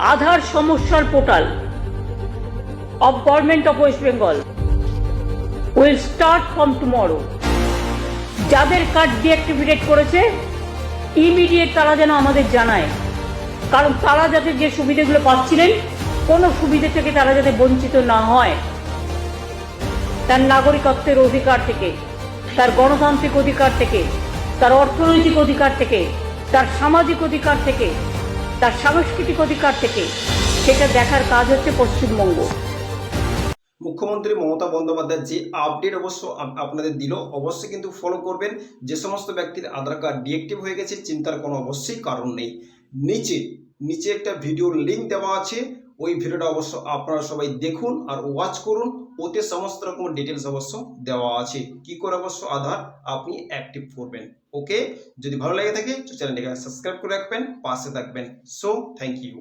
আধার সমস্যার portal of Government of West Bengal will start from tomorrow. যাদের card deactivate করেছে immediate তারা যেন আমাদের জানায়, কারণ তারা যাতে যে সুবিধাগুলো পাচ্ছিলেন কোনো সুবিধা থেকে তারা যাতে বঞ্চিত না হয়, তার নাগরিকত্বের অধিকার থেকে, তার গণতান্ত্রিক অধিকার থেকে, তার অর্থনৈতিক অধিকার থেকে, তার সামাজিক অধিকার থেকে, তার সাংস্কৃতিক অধিকার থেকে, সেটা দেখার কাজ হচ্ছে পশ্চিমবঙ্গ। মুখ্যমন্ত্রী মমতা বন্দ্যোপাধ্যায় যে আপডেট অবশ্য আপনাদের দিল, অবশ্যই কিন্তু ফলো করবেন। যে সমস্ত ব্যক্তির আধার কার্ড ডিঅ্যাক্টিভ হয়ে গেছে চিন্তার কোনো অবশ্যই কারণ নেই। নিচে একটা ভিডিওর লিঙ্ক দেওয়া আছে, ওই ভিডিওটা অবশ্য আপনারা সবাই দেখুন আর ওয়াচ করুন। ওতে সমস্ত রকম ডিটেলস অবশ্য দেওয়া আছে, কি করে অবশ্য আধার আপনি অ্যাক্টিভ করবেন। ওকে, যদি ভালো লেগে থাকে চ্যানেলটিকে সাবস্ক্রাইব করে রাখবেন, পাশে থাকবেন। So thank you.